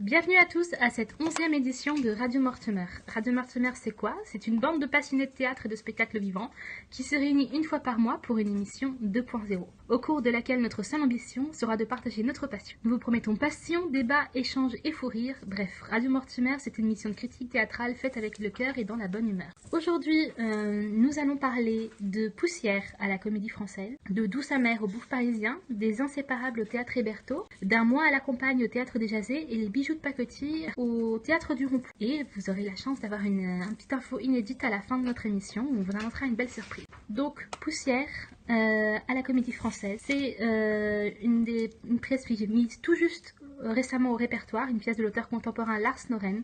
Bienvenue à tous à cette 11e édition de Radio Mortemer. Radio Mortemer, c'est quoi? C'est une bande de passionnés de théâtre et de spectacle vivant qui se réunit une fois par mois pour une émission 2.0, au cours de laquelle notre seule ambition sera de partager notre passion. Nous vous promettons passion, débat, échange et fou rire. Bref, Radio Mortemer, c'est une émission de critique théâtrale faite avec le cœur et dans la bonne humeur. Aujourd'hui, nous allons parler de Poussière à la Comédie Française, de Douce amère au Bouffe Parisien, des Inséparables au Théâtre Hébertot, d'un Mois à la Campagne au Théâtre des Jazés et les Bijoux de Pacotille au Théâtre du Rond-Point. Et vous aurez la chance d'avoir une petite info inédite à la fin de notre émission où on vous annoncera une belle surprise. Donc, Poussière à la Comédie Française, c'est une pièce qui est mise tout juste récemment au répertoire, une pièce de l'auteur contemporain Lars Noren.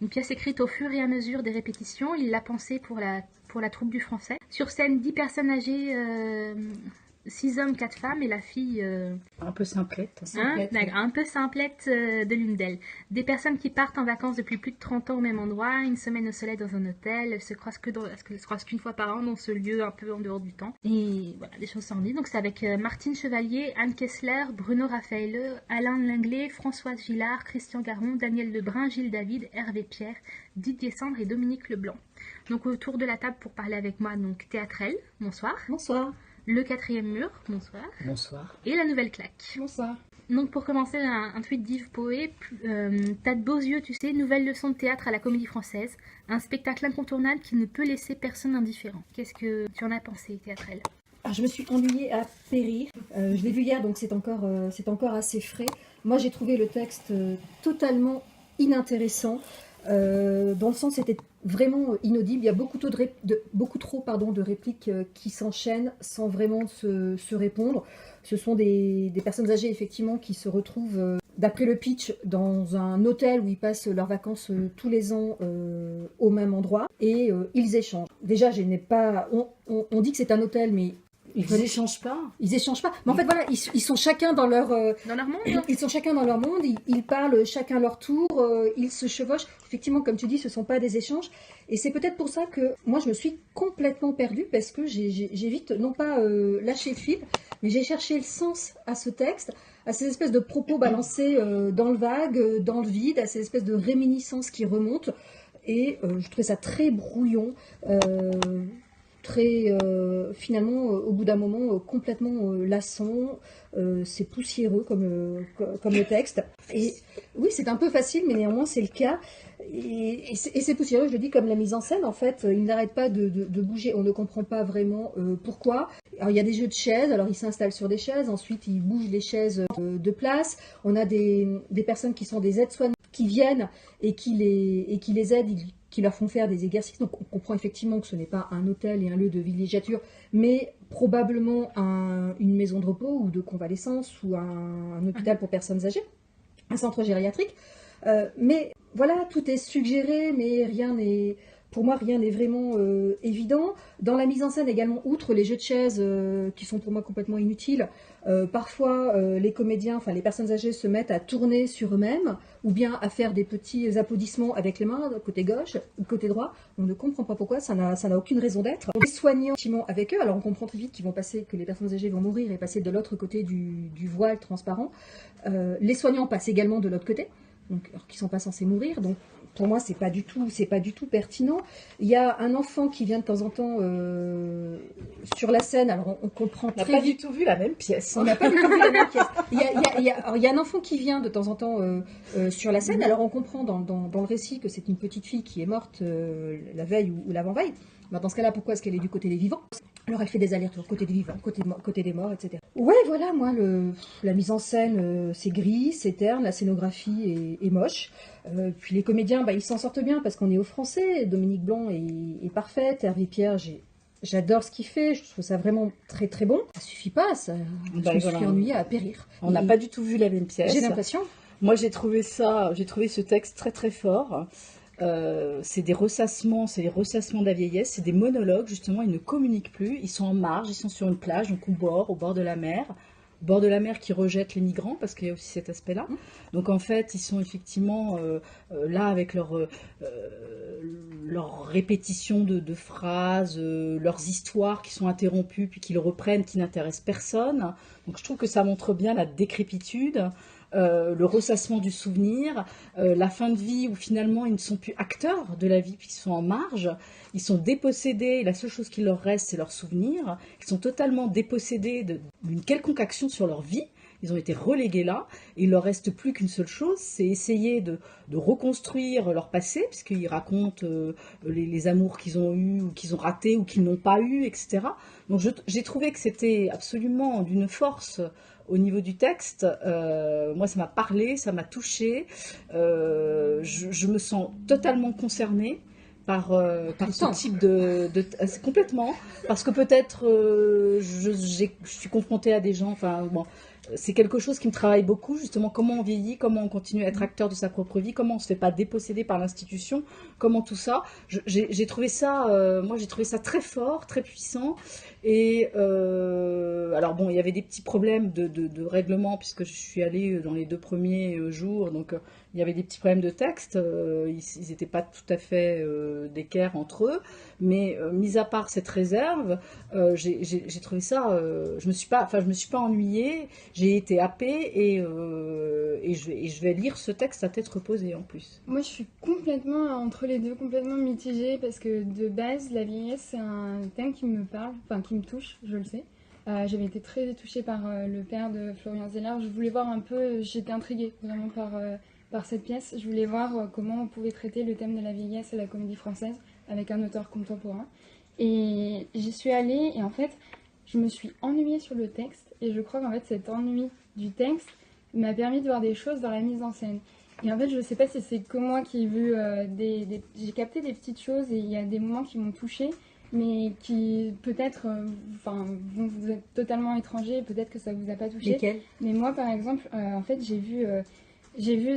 Une pièce écrite au fur et à mesure des répétitions. Il l'a pensée pour la troupe du Français. Sur scène, 10 personnes âgées, 6 hommes, 4 femmes et la fille... un peu simplette. Un peu simplette de l'une d'elles. Des personnes qui partent en vacances depuis plus de 30 ans au même endroit, une semaine au soleil dans un hôtel, elles se croisent qu'une fois par an dans ce lieu un peu en dehors du temps. Et voilà, des choses sordides. Donc c'est avec Martine Chevalier, Anne Kessler, Bruno Raffaelleux, Alain Linglet, Françoise Gillard, Christian Garon, Daniel Lebrun, Gilles David, Hervé Pierre, Didier Sandre et Dominique Leblanc. Donc autour de la table pour parler avec moi, donc Théâtrelle, bonsoir. Bonsoir. Le quatrième mur, bonsoir. Bonsoir. Et la nouvelle claque. Bonsoir. Donc pour commencer, un tweet d'Yves Poé. T'as de beaux yeux, tu sais, nouvelle leçon de théâtre à la Comédie Française. Un spectacle incontournable qui ne peut laisser personne indifférent. Qu'est-ce que tu en as pensé, Théâtrelle? Alors, je me suis ennuyée à périr. Je l'ai vu hier, donc c'est encore assez frais. Moi, j'ai trouvé le texte totalement inintéressant. Dans le sens, c'était vraiment inaudible. Il y a beaucoup trop de répliques qui s'enchaînent sans vraiment se répondre. Ce sont des personnes âgées, effectivement, qui se retrouvent, d'après le pitch, dans un hôtel où ils passent leurs vacances tous les ans au même endroit. Et ils échangent. Déjà, on dit que c'est un hôtel, mais... Ils n'échangent pas. Ils échangent pas. Mais en fait, voilà, ils sont chacun dans leur monde. Ils sont chacun dans leur monde. Ils parlent chacun leur tour. Ils se chevauchent. Effectivement, comme tu dis, ce sont pas des échanges. Et c'est peut-être pour ça que moi, je me suis complètement perdue parce que j'ai vite, non pas lâché le fil, mais j'ai cherché le sens à ce texte, à ces espèces de propos balancés dans le vague, dans le vide, à ces espèces de réminiscences qui remontent. Et je trouvais ça très brouillon. Finalement, au bout d'un moment, complètement lassant. C'est poussiéreux comme le texte. Et oui, c'est un peu facile, mais néanmoins, c'est le cas. Et c'est poussiéreux, je le dis, comme la mise en scène. En fait, il n'arrête pas de bouger. On ne comprend pas vraiment pourquoi. Alors, il y a des jeux de chaises. Alors, ils s'installent sur des chaises. Ensuite, ils bougent les chaises de place. On a des personnes qui sont des aides-soignantes qui viennent et qui les aident, qui leur font faire des exercices. Donc on comprend effectivement que ce n'est pas un hôtel et un lieu de villégiature, mais probablement une maison de repos ou de convalescence ou un hôpital pour personnes âgées, un centre gériatrique. Mais voilà, tout est suggéré, mais pour moi, rien n'est vraiment évident. Dans la mise en scène également, outre les jeux de chaises qui sont pour moi complètement inutiles, parfois les comédiens, enfin les personnes âgées se mettent à tourner sur eux-mêmes ou bien à faire des petits applaudissements avec les mains, côté gauche ou côté droit. On ne comprend pas pourquoi, ça n'a aucune raison d'être. Les soignants avec eux, alors on comprend très vite que les personnes âgées vont mourir et passer de l'autre côté du voile transparent. Les soignants passent également de l'autre côté, donc, alors qu'ils ne sont pas censés mourir, donc pour moi, c'est pas du tout pertinent. Il y a un enfant qui vient de temps en temps sur la scène. Alors, on comprend très vite. On n'a pas du tout vu la même pièce. On n'a pas du tout vu la même pièce. Il y a un enfant qui vient de temps en temps sur la scène. Alors, on comprend dans le récit que c'est une petite fille qui est morte la veille ou l'avant-veille. Dans ce cas-là, pourquoi est-ce qu'elle est du côté des vivants? Alors elle fait des allers-retours, côté des vivants, côté des morts, etc. Ouais, voilà, moi, la mise en scène, c'est gris, c'est terne, la scénographie est moche. Puis les comédiens, ils s'en sortent bien parce qu'on est au français. Dominique Blanc est parfaite, Hervé Pierre, j'adore ce qu'il fait, je trouve ça vraiment très très bon. Ça suffit pas, je me suis ennuyée à périr. On n'a pas du tout vu la même pièce. J'ai l'impression. Moi, j'ai trouvé ce texte très très fort. C'est des ressassements, c'est les ressassements de la vieillesse, c'est des monologues, justement, ils ne communiquent plus, ils sont en marge, ils sont sur une plage, donc au bord de la mer, qui rejette les migrants, parce qu'il y a aussi cet aspect-là. Donc en fait, ils sont effectivement là avec leur répétition de phrases, leurs histoires qui sont interrompues, puis qu'ils reprennent, qui n'intéressent personne. Donc je trouve que ça montre bien la décrépitude. le ressassement du souvenir, la fin de vie où finalement ils ne sont plus acteurs de la vie puisqu'ils sont en marge, ils sont dépossédés, et la seule chose qui leur reste c'est leur souvenir, ils sont totalement dépossédés d'une quelconque action sur leur vie. Ils ont été relégués là, et il leur reste plus qu'une seule chose, c'est essayer de reconstruire leur passé, puisqu'ils racontent les amours qu'ils ont eus, ou qu'ils ont ratés, ou qu'ils n'ont pas eus, etc. Donc j'ai trouvé que c'était absolument d'une force au niveau du texte. Moi, ça m'a parlé, ça m'a touchée. Je me sens totalement concernée par ce type complètement, parce que peut-être je suis confrontée à des gens, enfin bon, c'est quelque chose qui me travaille beaucoup, justement, comment on vieillit, comment on continue à être acteur de sa propre vie, comment on se fait pas déposséder par l'institution, comment tout ça. J'ai trouvé ça, moi j'ai trouvé ça très fort, très puissant. Et alors bon, il y avait des petits problèmes de règlement puisque je suis allée dans les 2 premiers jours, donc il y avait des petits problèmes de texte. Ils n'étaient pas tout à fait d'équerre entre eux, mais mis à part cette réserve, j'ai trouvé ça. Je me suis pas ennuyée. J'ai été happée et je vais lire ce texte à tête reposée en plus. Moi, je suis complètement entre les deux, complètement mitigée parce que de base, la vieillesse, c'est un thème qui me parle, enfin qui me touche, je le sais. J'avais été très touchée par le père de Florian Zeller. Je voulais voir un peu, j'étais intriguée vraiment par cette pièce. Je voulais voir comment on pouvait traiter le thème de la vieillesse à la Comédie Française avec un auteur contemporain. Et j'y suis allée et en fait, je me suis ennuyée sur le texte et je crois qu'en fait, cet ennui du texte m'a permis de voir des choses dans la mise en scène. Et en fait, je sais pas si c'est que moi qui ai vu j'ai capté des petites choses et il y a des moments qui m'ont touchée, mais qui peut-être, vous êtes totalement étranger, peut-être que ça vous a pas touché. Lesquels ? Mais moi, par exemple, en fait, j'ai vu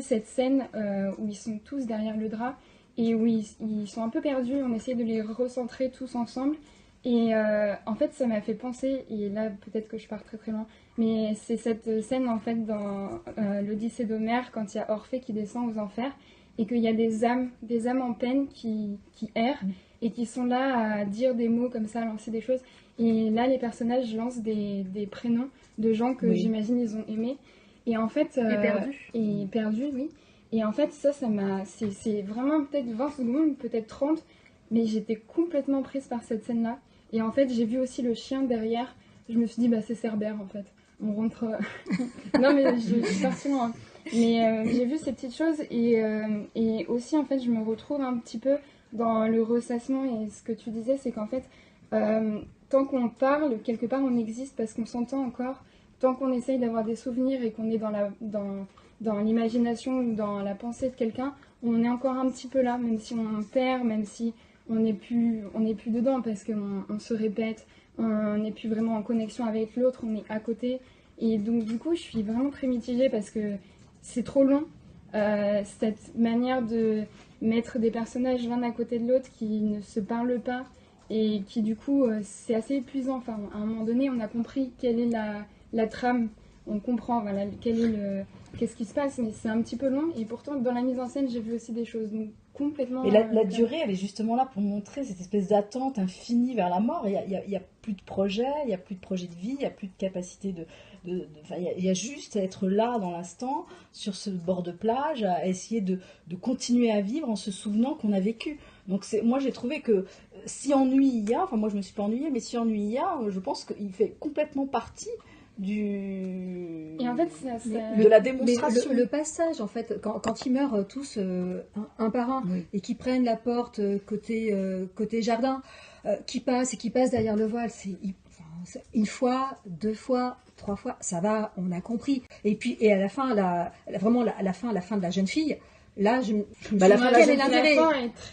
cette scène où ils sont tous derrière le drap et où ils sont un peu perdus. On essaie de les recentrer tous ensemble. Et en fait, ça m'a fait penser, et là peut-être que je pars très très loin, mais c'est cette scène en fait dans l'Odyssée d'Homère quand il y a Orphée qui descend aux enfers et qu'il y a des âmes en peine qui errent et qui sont là à dire des mots comme ça, à lancer des choses. Et là, les personnages lancent des prénoms de gens que j'imagine ils ont aimés. Et en fait... Et perdus, oui. Et en fait, ça m'a... C'est vraiment peut-être 20 secondes, peut-être 30, mais j'étais complètement prise par cette scène-là. Et en fait, j'ai vu aussi le chien derrière. Je me suis dit, bah c'est Cerbère en fait. On rentre... non mais je suis partie loin. Mais j'ai vu ces petites choses et aussi en fait, je me retrouve un petit peu dans le ressassement. Et ce que tu disais, c'est qu'en fait, tant qu'on parle, quelque part on existe parce qu'on s'entend encore. Tant qu'on essaye d'avoir des souvenirs et qu'on est dans l'imagination ou dans la pensée de quelqu'un, on est encore un petit peu là, même si on perd, même si on n'est plus dedans parce qu'on se répète, on n'est plus vraiment en connexion avec l'autre, on est à côté. Et donc du coup, je suis vraiment très mitigée parce que c'est trop long, cette manière de mettre des personnages l'un à côté de l'autre qui ne se parlent pas et qui du coup, c'est assez épuisant. Enfin, à un moment donné, on a compris quelle est la trame, on comprend voilà, qu'est-ce qui se passe, mais c'est un petit peu long et pourtant dans la mise en scène, j'ai vu aussi des choses. Donc, complètement. Et la durée, elle est justement là pour montrer cette espèce d'attente infinie vers la mort. Il y a plus de projet, il y a plus de projet de vie, il y a plus de capacité il y a juste à être là dans l'instant, sur ce bord de plage, à essayer de continuer à vivre en se souvenant qu'on a vécu. Donc moi j'ai trouvé que si ennui il y a, enfin moi je me suis pas ennuyée, mais si ennui il y a, je pense qu'il fait complètement partie et en fait, de la démonstration. Le passage, en fait, quand ils meurent tous un par un et qu'ils prennent la porte côté jardin, qui passe derrière le voile, c'est une fois, 2 fois, 3 fois, ça va, on a compris. Et à la fin, vraiment la fin de la jeune fille. Là, je me suis dit, quel est l'intérêt ?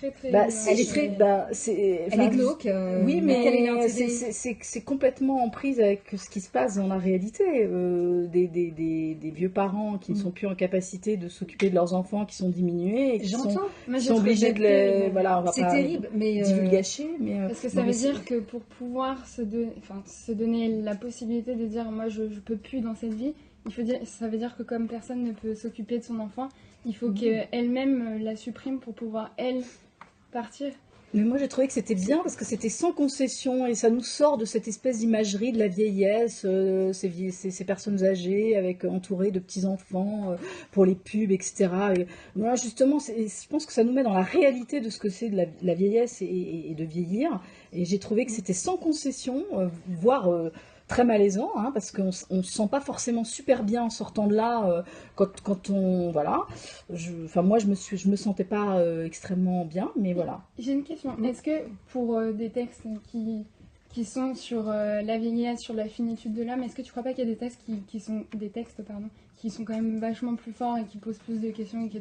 Elle est glauque. Oui, mais c'est c'est complètement en prise avec ce qui se passe dans la réalité. Des vieux parents qui ne sont plus en capacité de s'occuper de leurs enfants, qui sont diminués, et qui sont obligés de les... Voilà, on va c'est pas terrible, mais divulgacher. Parce que ça veut dire que pour pouvoir se donner la possibilité de dire, moi, je peux plus dans cette vie, ça veut dire que comme personne ne peut s'occuper de son enfant, il faut qu'elle-même la supprime pour pouvoir, elle, partir. Mais moi j'ai trouvé que c'était bien parce que c'était sans concession et ça nous sort de cette espèce d'imagerie de la vieillesse, ces personnes âgées avec entourées de petits-enfants pour les pubs, etc. Et voilà, justement, je pense que ça nous met dans la réalité de ce que c'est de la vieillesse et de vieillir. Et j'ai trouvé que c'était sans concession, voire très malaisant, hein, parce qu'on ne se sent pas forcément super bien en sortant de là quand on... Voilà. Enfin, moi, je me sentais pas extrêmement bien, mais voilà. J'ai une question. Est-ce que pour des textes qui sont sur la vieillesse, sur la finitude de l'âme, est-ce que tu crois pas qu'il y a des textes qui sont quand même vachement plus forts et qui posent plus de questions et qui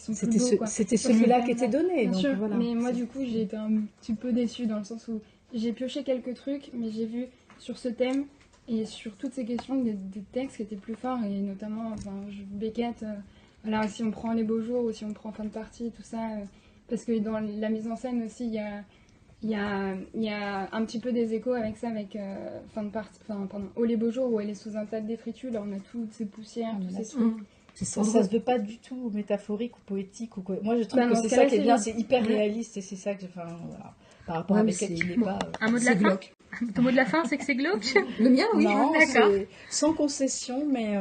sont plus beaux, quoi. C'était celui-là qui était donné. Bien donc, sûr, voilà. mais moi du coup j'ai été un petit peu déçue dans le sens où j'ai pioché quelques trucs, mais j'ai vu sur ce thème et sur toutes ces questions des textes qui étaient plus forts, et notamment Beckett, voilà, si on prend Les Beaux Jours ou si on prend Fin de partie, tout ça, parce que dans la mise en scène aussi il y a un petit peu des échos avec ça, avec Fin de partie, Oh les Beaux Jours, où elle est sous un tas de détritus, là on a toutes ces poussières, tous ces trucs. Ça se veut pas du tout métaphorique ou poétique ou quoi. Moi je trouve que dans c'est ce ça cas-là, qui est c'est bien, bien. c'est hyper réaliste et c'est ça que voilà. Par rapport à Beckett qui n'est pas Un mot de la C'est fin. glauque. Ton mot de la fin, c'est que c'est glauque. Le mien, oui. non, d'accord. c'est sans concession mais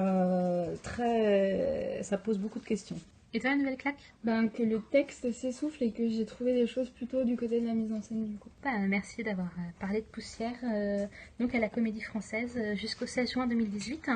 ça pose beaucoup de questions. Et toi, la nouvelle claque? Que le texte s'essouffle et que j'ai trouvé des choses plutôt du côté de la mise en scène du coup. Merci d'avoir parlé de Poussière, donc à la Comédie Française jusqu'au 16 juin 2018.